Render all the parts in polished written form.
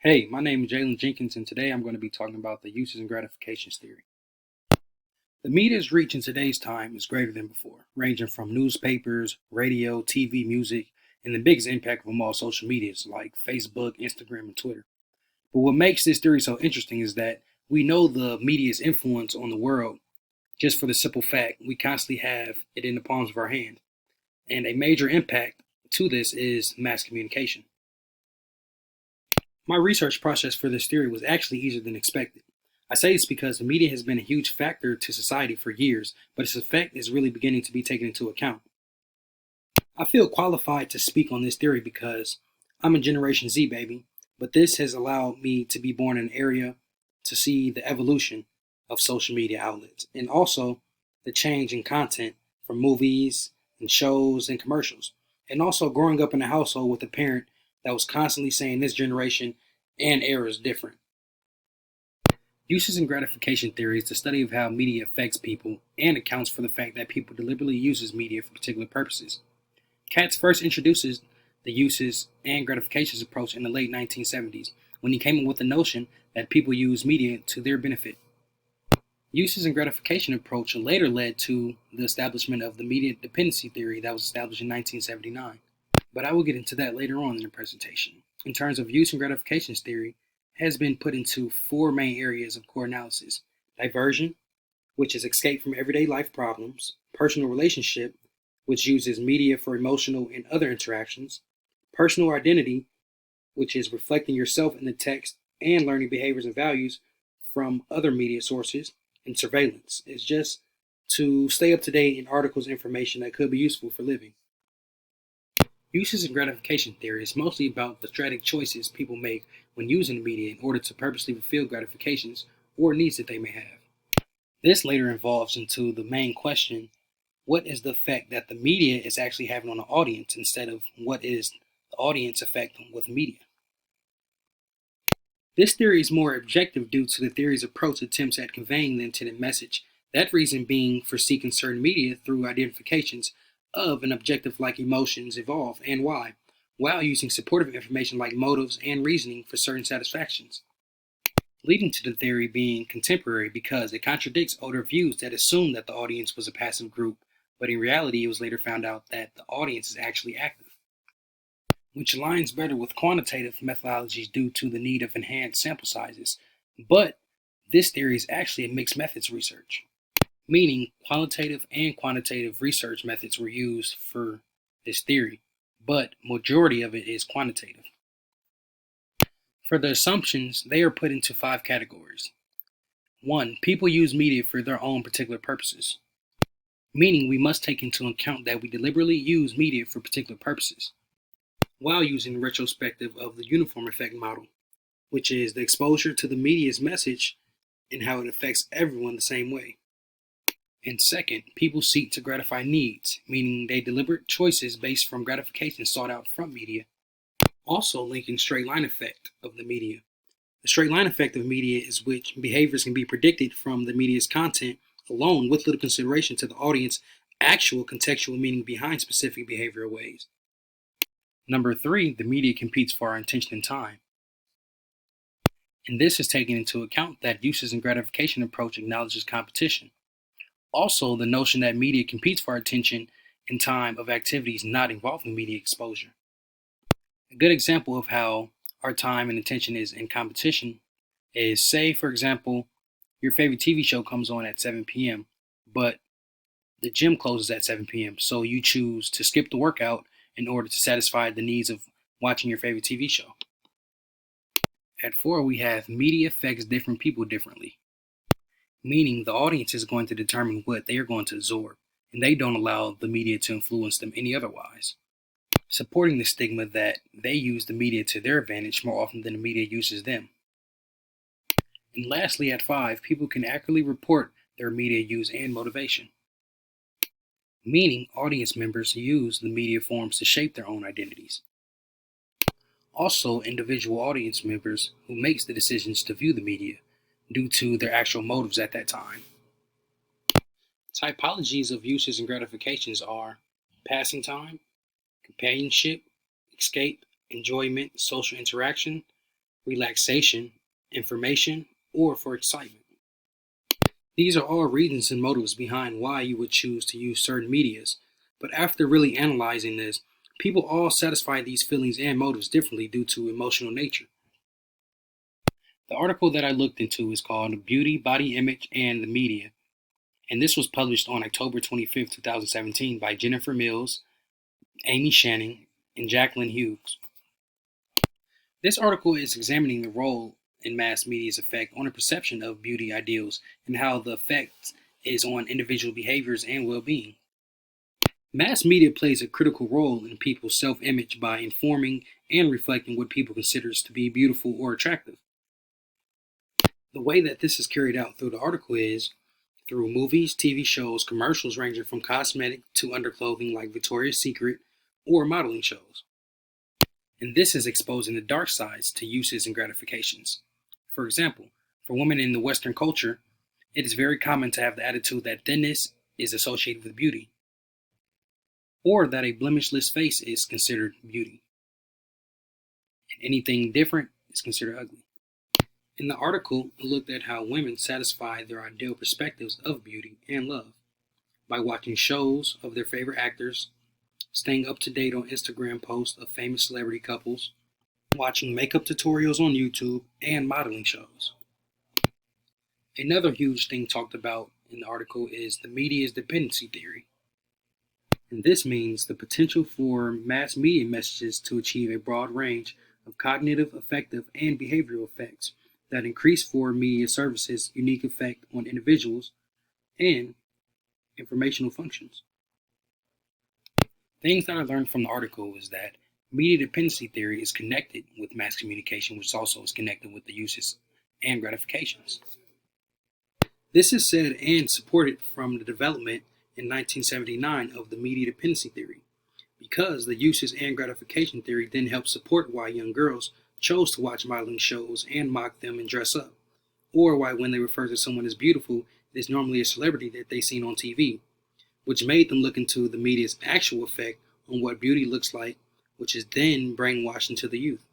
Hey, my name is Jalen Jenkins, and today I'm going to be talking about the uses and gratifications theory. The media's reach in today's time is greater than before, ranging from newspapers, radio, TV, music, and the biggest impact of them all, social medias like Facebook, Instagram, and Twitter. But what makes this theory so interesting is that we know the media's influence on the world just for the simple fact we constantly have it in the palms of our hand. And a major impact to this is mass communication. My research process for this theory was actually easier than expected. I say this because the media has been a huge factor to society for years, but its effect is really beginning to be taken into account. I feel qualified to speak on this theory because I'm a Generation Z baby, but this has allowed me to be born in an area to see the evolution of social media outlets and also the change in content from movies and shows and commercials. And also growing up in a household with a parent that was constantly saying this generation and era is different. Uses and gratification theory is the study of how media affects people and accounts for the fact that people deliberately uses media for particular purposes. Katz first introduces the uses and gratifications approach in the late 1970s when he came up with the notion that people use media to their benefit. Uses and gratification approach later led to the establishment of the media dependency theory that was established in 1979. But I will get into that later on in the presentation. In terms of use and gratifications theory, has been put into four main areas of core analysis: diversion, which is escape from everyday life problems; personal relationship, which uses media for emotional and other interactions; personal identity, which is reflecting yourself in the text and learning behaviors and values from other media sources; and surveillance is just to stay up to date in articles and information that could be useful for living. Uses and gratification theory is mostly about the strategic choices people make when using the media in order to purposely fulfill gratifications or needs that they may have. This later evolves into the main question: what is the effect that the media is actually having on the audience instead of what is the audience effect with media? This theory is more objective due to the theory's approach attempts at conveying the intended message, that reason being for seeking certain media through identifications of an objective like emotions evolve and why, while using supportive information like motives and reasoning for certain satisfactions, leading to the theory being contemporary because it contradicts older views that assumed that the audience was a passive group, but in reality it was later found out that the audience is actually active, which aligns better with quantitative methodologies due to the need of enhanced sample sizes. But this theory is actually a mixed methods research, meaning qualitative and quantitative research methods were used for this theory, but majority of it is quantitative. For the assumptions, they are put into five categories. 1. People use media for their own particular purposes, meaning we must take into account that we deliberately use media for particular purposes, while using the retrospective of the uniform effect model, which is the exposure to the media's message and how it affects everyone the same way. And second, people seek to gratify needs, meaning they deliberate choices based from gratification sought out from media. Also linking straight line effect of the media. The straight line effect of media is which behaviors can be predicted from the media's content alone with little consideration to the audience actual contextual meaning behind specific behavioral ways. Number 3, the media competes for our attention and time. And this is taking into account that uses and gratification approach acknowledges competition. Also, the notion that media competes for our attention and time of activities not involving media exposure. A good example of how our time and attention is in competition is, say, for example, your favorite TV show comes on at 7 p.m., but the gym closes at 7 p.m., so you choose to skip the workout in order to satisfy the needs of watching your favorite TV show. At 4, we have media affects different people differently, meaning the audience is going to determine what they are going to absorb, and they don't allow the media to influence them any otherwise, supporting the stigma that they use the media to their advantage more often than the media uses them. And lastly, at 5, people can accurately report their media use and motivation, meaning audience members use the media forms to shape their own identities. Also, individual audience members who makes the decisions to view the media due to their actual motives at that time. Typologies of uses and gratifications are passing time, companionship, escape, enjoyment, social interaction, relaxation, information, or for excitement. These are all reasons and motives behind why you would choose to use certain medias, but after really analyzing this, people all satisfy these feelings and motives differently due to emotional nature. The article that I looked into is called Beauty, Body Image, and the Media, and this was published on October 25th, 2017 by Jennifer Mills, Amy Shannon, and Jacqueline Hughes. This article is examining the role in mass media's effect on the perception of beauty ideals and how the effect is on individual behaviors and well-being. Mass media plays a critical role in people's self-image by informing and reflecting what people consider to be beautiful or attractive. The way that this is carried out through the article is through movies, TV shows, commercials ranging from cosmetic to underclothing like Victoria's Secret or modeling shows. And this is exposing the dark sides to uses and gratifications. For example, for women in the Western culture, it is very common to have the attitude that thinness is associated with beauty, or that a blemishless face is considered beauty, and anything different is considered ugly. In the article, it looked at how women satisfy their ideal perspectives of beauty and love by watching shows of their favorite actors, staying up to date on Instagram posts of famous celebrity couples, watching makeup tutorials on YouTube, and modeling shows. Another huge thing talked about in the article is the media's dependency theory. And this means the potential for mass media messages to achieve a broad range of cognitive, affective, and behavioral effects that increase for media services' unique effect on individuals and informational functions. Things that I learned from the article is that media dependency theory is connected with mass communication, which also is connected with the uses and gratifications. This is said and supported from the development in 1979 of the media dependency theory, because the uses and gratification theory then helped support why young girls chose to watch modeling shows and mock them and dress up, or why when they refer to someone as beautiful, it is normally a celebrity that they've seen on TV, which made them look into the media's actual effect on what beauty looks like, which is then brainwashed into the youth,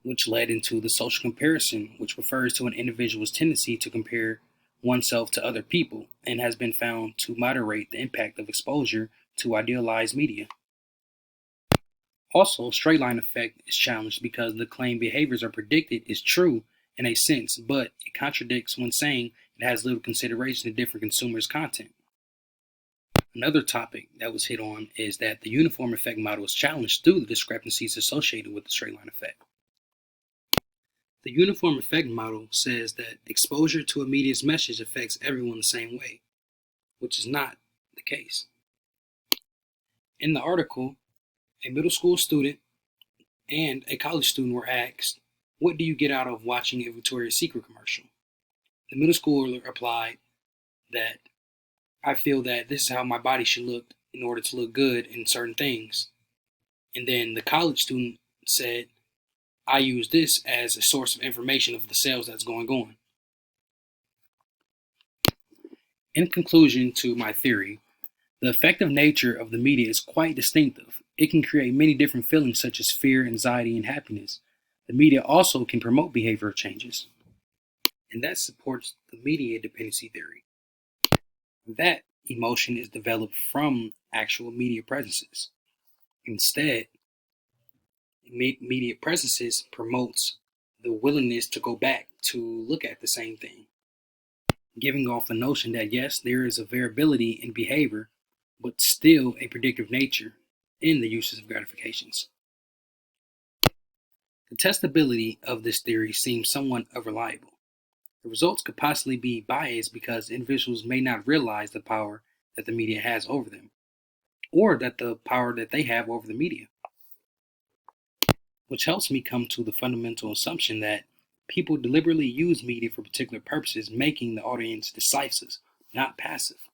which led into the social comparison, which refers to an individual's tendency to compare oneself to other people and has been found to moderate the impact of exposure to idealized media. Also, straight line effect is challenged because the claimed behaviors are predicted is true in a sense, but it contradicts when saying it has little consideration to different consumers' content. Another topic that was hit on is that the uniform effect model is challenged through the discrepancies associated with the straight line effect. The uniform effect model says that exposure to a media's message affects everyone the same way, which is not the case. In the article, a middle school student and a college student were asked, "What do you get out of watching a Victoria's Secret commercial?" The middle schooler replied that, "I feel that this is how my body should look in order to look good in certain things." And then the college student said, "I use this as a source of information of the sales that's going on." In conclusion to my theory, the effective nature of the media is quite distinctive. It can create many different feelings such as fear, anxiety, and happiness. The media also can promote behavioral changes. And that supports the media dependency theory. That emotion is developed from actual media presences. Instead, media presences promotes the willingness to go back to look at the same thing, giving off the notion that yes, there is a variability in behavior, but still a predictive nature in the uses of gratifications. The testability of this theory seems somewhat unreliable. The results could possibly be biased because individuals may not realize the power that the media has over them, or that the power that they have over the media, which helps me come to the fundamental assumption that people deliberately use media for particular purposes, making the audience decisive, not passive.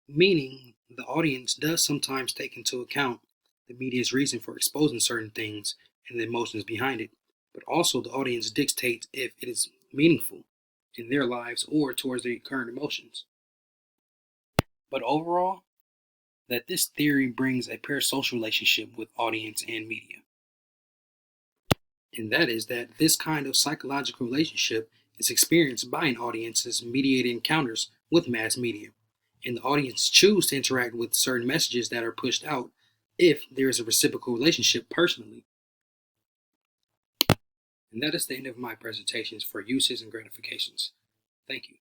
Meaning, the audience does sometimes take into account the media's reason for exposing certain things and the emotions behind it, but also the audience dictates if it is meaningful in their lives or towards their current emotions. But overall, that this theory brings a parasocial relationship with audience and media. And that is that this kind of psychological relationship is experienced by an audience's mediated encounters with mass media. And the audience choose to interact with certain messages that are pushed out if there is a reciprocal relationship personally. And that is the end of my presentations for uses and gratifications. Thank you.